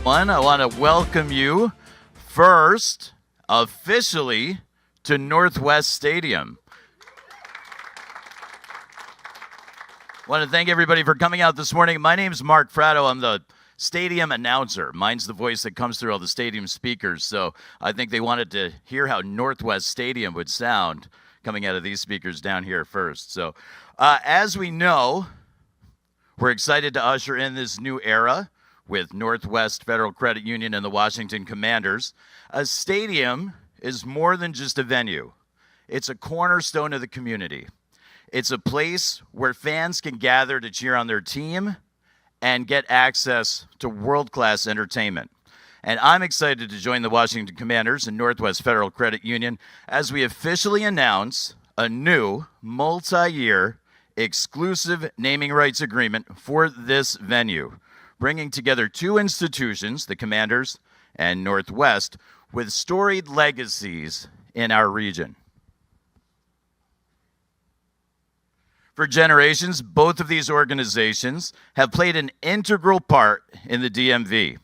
I want to welcome you first, officially, to Northwest Stadium. I want to thank everybody for coming out this morning. My name's Mark Fratto. I'm the stadium announcer. Mine's the voice that comes through all the stadium speakers. So I think they wanted to hear how Northwest Stadium would sound coming out of these speakers down here first. So as we know, we're excited to usher in this new era with Northwest Federal Credit Union and the Washington Commanders. A stadium is more than just a venue. It's a cornerstone of the community. It's a place where fans can gather to cheer on their team and get access to world-class entertainment. And I'm excited to join the Washington Commanders and Northwest Federal Credit Union as we officially announce a new multi-year exclusive naming rights agreement for this venue, bringing together two institutions, the Commanders and Northwest, with storied legacies in our region. For generations, both of these organizations have played an integral part in the DMV.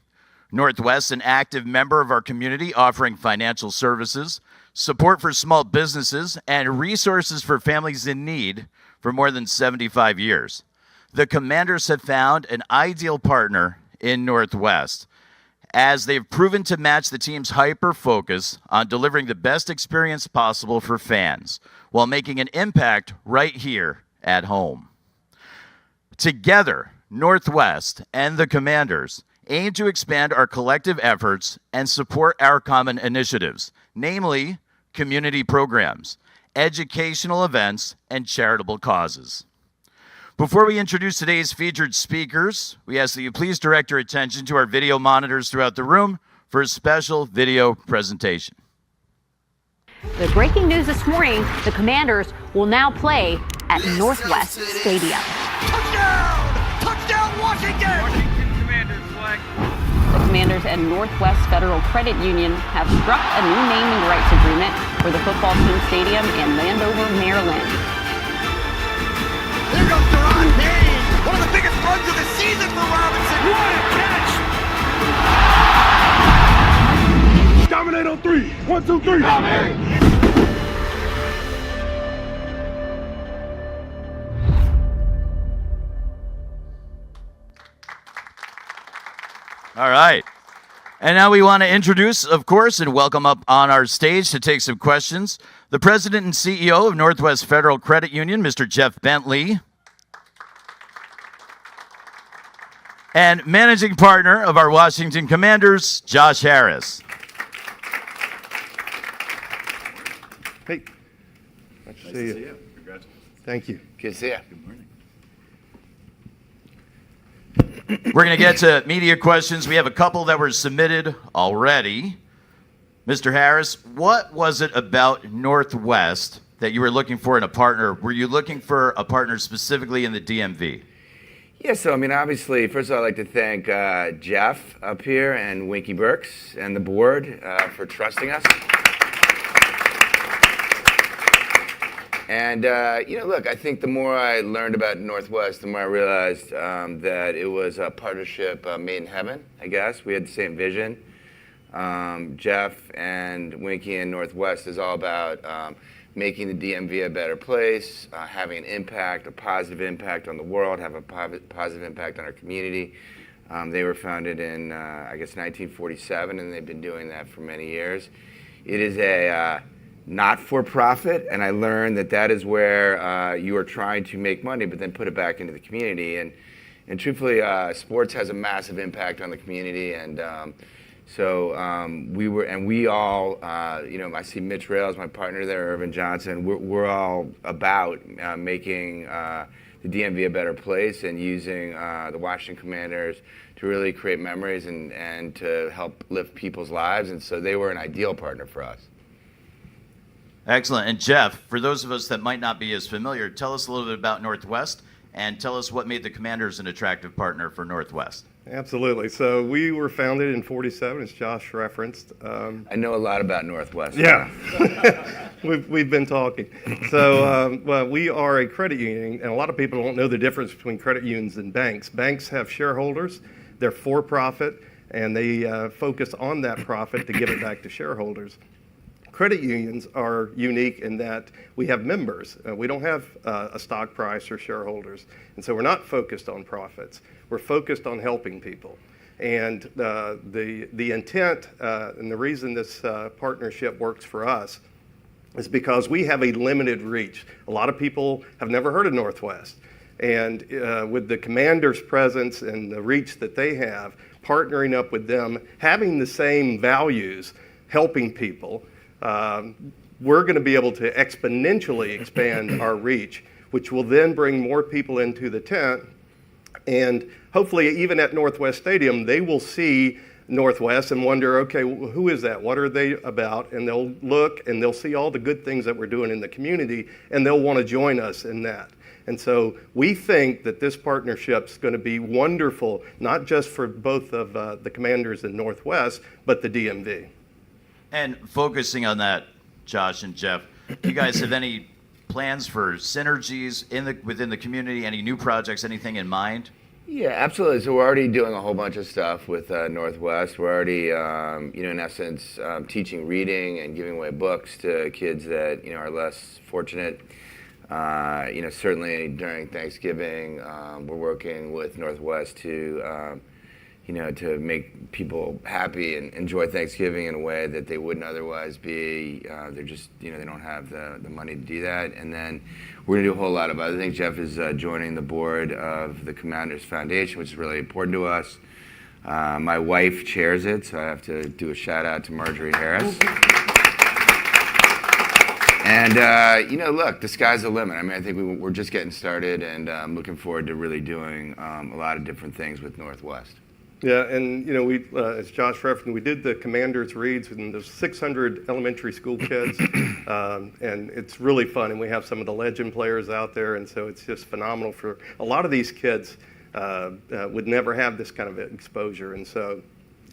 Northwest, an active member of our community, offering financial services, support for small businesses, and resources for families in need for more than 75 years. The Commanders have found an ideal partner in Northwest, as they've proven to match the team's hyper-focus on delivering the best experience possible for fans, while making an impact right here at home. Together, Northwest and the Commanders aim to expand our collective efforts and support our common initiatives, namely community programs, educational events, and charitable causes. Before we introduce today's featured speakers, we ask that you please direct your attention to our video monitors throughout the room for a special video presentation. The breaking news this morning, the Commanders will now play at Northwest Stadium. Touchdown! Touchdown, Washington! Washington Commanders flag. The Commanders and Northwest Federal Credit Union have struck a new naming rights agreement for the football team stadium in Landover, Maryland. There goes Deron Payne! One of the biggest runs of the season for Robinson! What a catch! Dominate on three. 1, 2, 3. Dominate! All right. And now we want to introduce, of course, and welcome up on our stage to take some questions, the President and CEO of Northwest Federal Credit Union, Mr. Jeff Bentley, and Managing Partner of our Washington Commanders, Josh Harris. Hey. Nice to see you. Congrats. Thank you. Good to see you. Good morning. We're going to get to media questions. We have a couple that were submitted already. Mr. Harris, what was it about Northwest that you were looking for in a partner? Were you looking for a partner specifically in the DMV? Yeah, so obviously, first of all, I'd like to thank Jeff up here and Winky Burks and the board for trusting us. And, look, I think the more I learned about Northwest, the more I realized that it was a partnership made in heaven, I guess. We had the same vision. Jeff and Winky and Northwest is all about making the DMV a better place, having an impact, a positive impact on the world, have a positive impact on our community. They were founded in, 1947, and they've been doing that for many years. It is a not-for-profit, and I learned that is where you are trying to make money, but then put it back into the community. And truthfully, sports has a massive impact on the community, and we all, I see Mitch Rails, my partner there, Irvin Johnson. We're all about making the DMV a better place and using the Washington Commanders to really create memories and to help lift people's lives. And so they were an ideal partner for us. Excellent. And Jeff, for those of us that might not be as familiar, tell us a little bit about Northwest and tell us what made the Commanders an attractive partner for Northwest. Absolutely. So we were founded in 47, as Josh referenced. I know a lot about Northwest. Yeah. We've been talking. So we are a credit union, and a lot of people don't know the difference between credit unions and banks. Banks have shareholders. They're for-profit. and they focus on that profit to give it back to shareholders. Credit unions are unique in that we have members. We don't have a stock price or shareholders. And so we're not focused on profits. We're focused on helping people. And the intent and the reason this partnership works for us is because we have a limited reach. A lot of people have never heard of Northwest. And with the Commanders' presence and the reach that they have, partnering up with them, having the same values, helping people, we're going to be able to exponentially expand our reach, which will then bring more people into the tent. And hopefully, even at Northwest Stadium, they will see Northwest and wonder, okay, who is that? What are they about? And they'll look and they'll see all the good things that we're doing in the community, and they'll want to join us in that. And so we think that this partnership is going to be wonderful, not just for both of the Commanders and Northwest, but the DMV. And focusing on that, Josh and Jeff, do you guys have any plans for synergies within the community? Any new projects? Anything in mind? Yeah, absolutely. So we're already doing a whole bunch of stuff with Northwest. We're already, in essence, teaching reading and giving away books to kids that are less fortunate. Certainly during Thanksgiving, we're working with Northwest to to make people happy and enjoy Thanksgiving in a way that they wouldn't otherwise be. They're just, they don't have the money to do that. And then we're going to do a whole lot of other things. Jeff is joining the board of the Commanders Foundation, which is really important to us. My wife chairs it, so I have to do a shout out to Marjorie Harris. And, look, the sky's the limit. I mean, I think we're just getting started, and I'm looking forward to really doing a lot of different things with Northwest. Yeah, and we, as Josh referenced, we did the Commanders Reads, and there's 600 elementary school kids, and it's really fun. And we have some of the legend players out there, and so it's just phenomenal for a lot of these kids. Would never have this kind of exposure, and so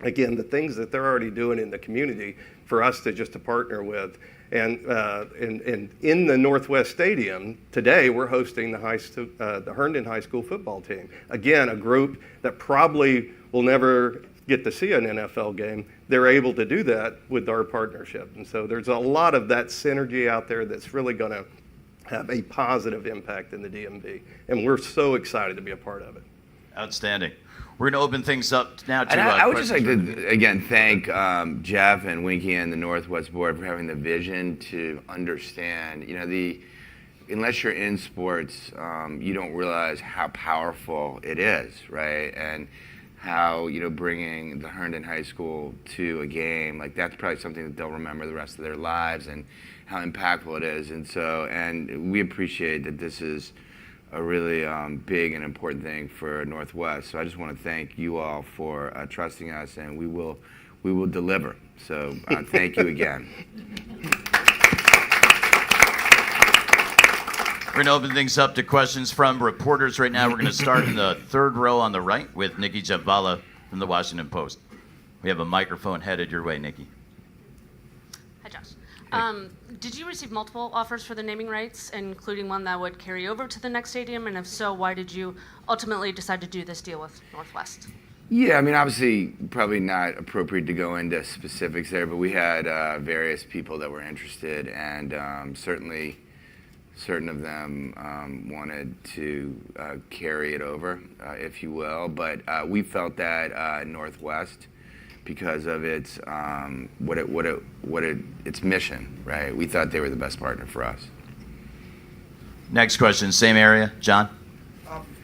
again, the things that they're already doing in the community for us to partner with. And in the Northwest Stadium today, we're hosting the Herndon High School football team. Again, a group that probably will never get to see an NFL game. They're able to do that with our partnership. And so there's a lot of that synergy out there that's really going to have a positive impact in the DMV. And we're so excited to be a part of it. Outstanding. We're going to open things up now to And I would just like questions. to, again, thank Jeff and Winky and the Northwest Board for having the vision to understand, unless you're in sports, you don't realize how powerful it is, right? And how, bringing the Herndon High School to a game, like that's probably something that they'll remember the rest of their lives and how impactful it is. And we appreciate that this is a really big and important thing for Northwest. So I just want to thank you all for trusting us, and we will deliver. So thank you again. We're going to open things up to questions from reporters right now. We're going to start in the third row on the right with Nikki Javala from the Washington Post. We have a microphone headed your way, Nikki. Hi, Josh. Did you receive multiple offers for the naming rights, including one that would carry over to the next stadium? And if so, why did you ultimately decide to do this deal with Northwest? Yeah, I mean, obviously, probably not appropriate to go into specifics there, but we had various people that were interested, and certainly certain of them wanted to carry it over, if you will. But we felt that Northwest, because of its its mission, right? We thought they were the best partner for us. Next question, same area, John.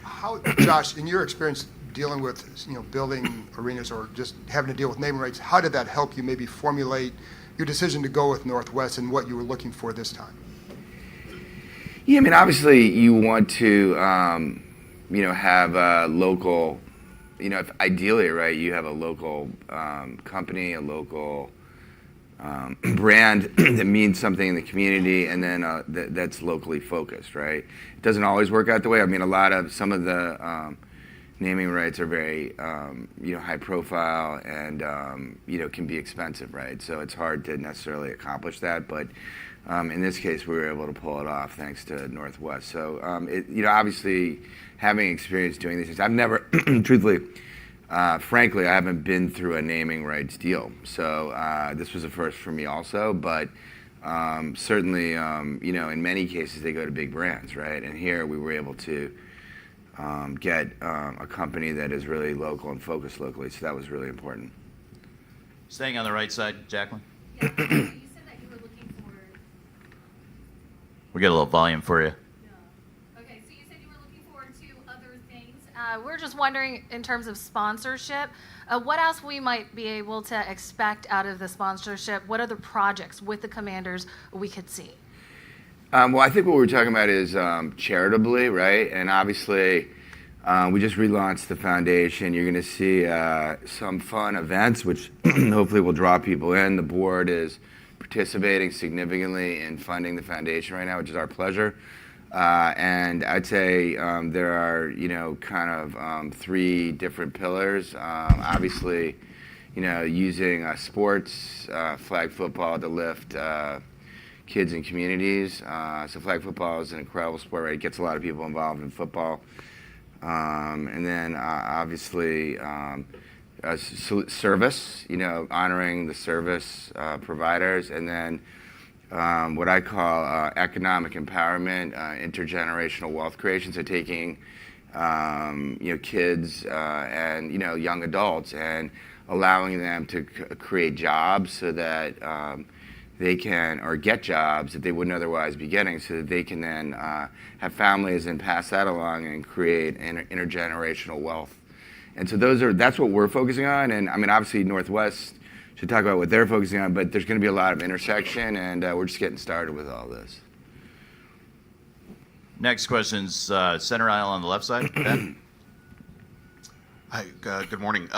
How, Josh, in your experience dealing with building arenas or just having to deal with naming rights, how did that help you maybe formulate your decision to go with Northwest and what you were looking for this time? Yeah, I mean, obviously you want to have a local. If ideally, right, you have a local company, a local brand that means something in the community, and then that's locally focused, right? It doesn't always work out the way. I mean, some of the naming rights are very, high profile and, can be expensive, right? So it's hard to necessarily accomplish that, but in this case, we were able to pull it off thanks to Northwest. So, obviously, having experience doing these things, I've never, truthfully, frankly, I haven't been through a naming rights deal, so this was a first for me also. But certainly, in many cases they go to big brands, right? And here we were able to get a company that is really local and focused locally, so that was really important. Staying on the right side, Jacqueline. Yeah, so you said that you were looking for. We'll get a little volume for you. Okay, so you said you were looking forward to other things. We're just wondering, in terms of sponsorship, what else we might be able to expect out of the sponsorship? What other projects with the Commanders we could see? Well, I think what we're talking about is charitably, right? And obviously, we just relaunched the foundation. You're going to see some fun events, which hopefully will draw people in. The board is participating significantly in funding the foundation right now, which is our pleasure. And I'd say there are, kind of 3 different pillars. Obviously, using sports, flag football to lift kids and communities. So flag football is an incredible sport, right? It gets a lot of people involved in football. And then obviously service, honoring the service providers. And then what I call economic empowerment, intergenerational wealth creation. So taking kids and young adults and allowing them to create jobs so that they can, or get jobs that they wouldn't otherwise be getting, so that they can then have families and pass that along and create intergenerational wealth. And so that's what we're focusing on. And I mean, obviously Northwest should talk about what they're focusing on, but there's going to be a lot of intersection, and we're just getting started with all this. Next question's center aisle on the left side. Ben? Hi, good morning.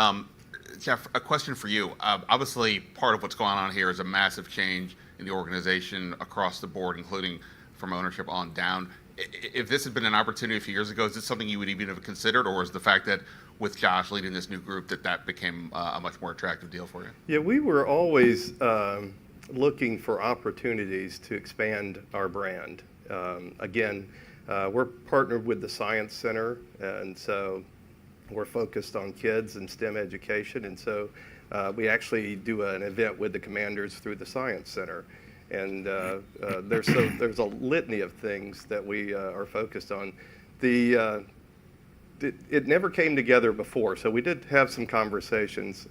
Jeff, a question for you. Obviously, part of what's going on here is a massive change in the organization across the board, including from ownership on down. If this had been an opportunity a few years ago, is this something you would even have considered, or is the fact that with Josh leading this new group that became a much more attractive deal for you? Yeah, we were always looking for opportunities to expand our brand. Again, we're partnered with the Science Center, and so we're focused on kids and STEM education, and so we actually do an event with the Commanders through the Science Center. And there's a litany of things that we are focused on. It never came together before, so we did have some conversations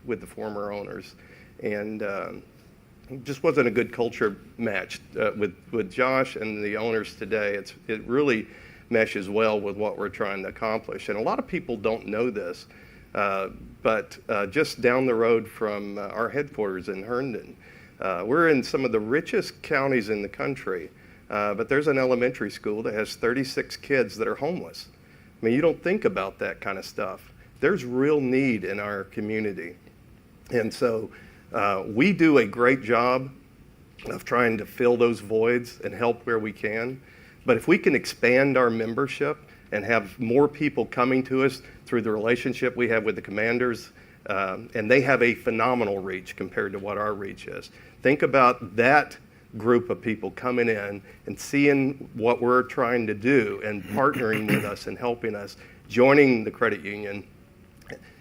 with the former owners, and it just wasn't a good culture match with Josh and the owners today. It really meshes well with what we're trying to accomplish. And a lot of people don't know this, but just down the road from our headquarters in Herndon, we're in some of the richest counties in the country, but there's an elementary school that has 36 kids that are homeless. I mean, you don't think about that kind of stuff. There's real need in our community. And so we do a great job of trying to fill those voids and help where we can. But if we can expand our membership and have more people coming to us through the relationship we have with the Commanders, and they have a phenomenal reach compared to what our reach is. Think about that group of people coming in and seeing what we're trying to do and partnering with us and helping us, joining the credit union.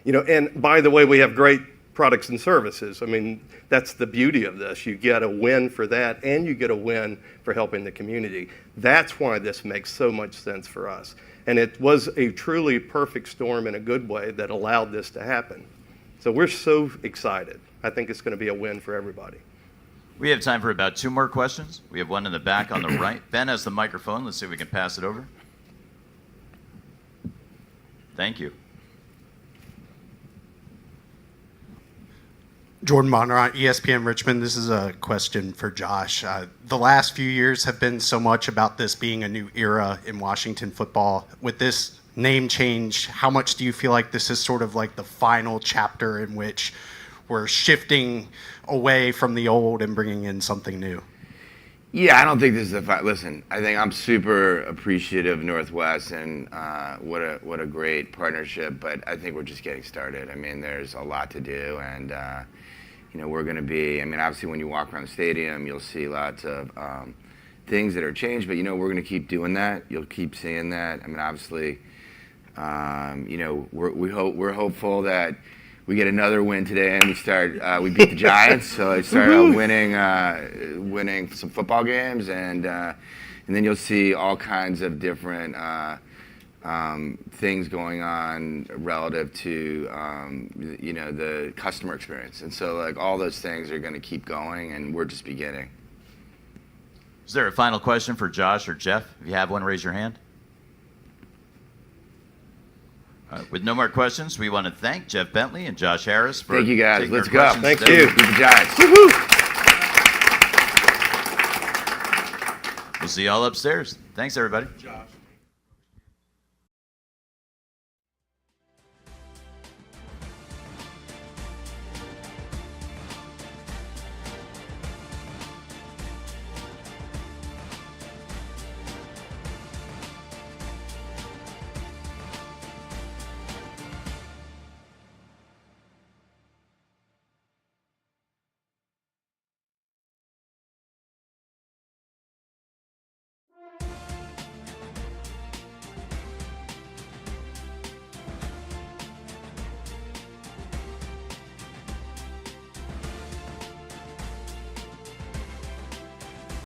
And by the way, we have great products and services. I mean, that's the beauty of this. You get a win for that, and you get a win for helping the community. That's why this makes so much sense for us. And it was a truly perfect storm in a good way that allowed this to happen. So we're so excited. I think it's going to be a win for everybody. We have time for about 2 more questions. We have one in the back on the right. Ben has the microphone. Let's see if we can pass it over. Thank you. Jordan Monront, ESPN Richmond. This is a question for Josh. The last few years have been so much about this being a new era in Washington football. With this name change, how much do you feel like this is sort of like the final chapter in which we're shifting away from the old and bringing in something new? Yeah, I don't think this is listen, I think I'm super appreciative of Northwest and what a great partnership, but I think we're just getting started. I mean, there's a lot to do, and we're going to be, obviously when you walk around the stadium, you'll see lots of things that are changed, but we're going to keep doing that. You'll keep seeing that. Obviously, We're hopeful that we get another win today, and we beat the Giants, so I start winning some football games, and then you'll see all kinds of different things going on relative to the customer experience, and so like all those things are going to keep going, and we're just beginning. Is there a final question for Josh or Jeff? If you have one, raise your hand. With no more questions, we want to thank Jeff Bentley and Josh Harris for Thank you guys. taking Let's our go. questions Thank today. you. Beat the Giants. We'll see you all upstairs. Thanks, everybody. Josh.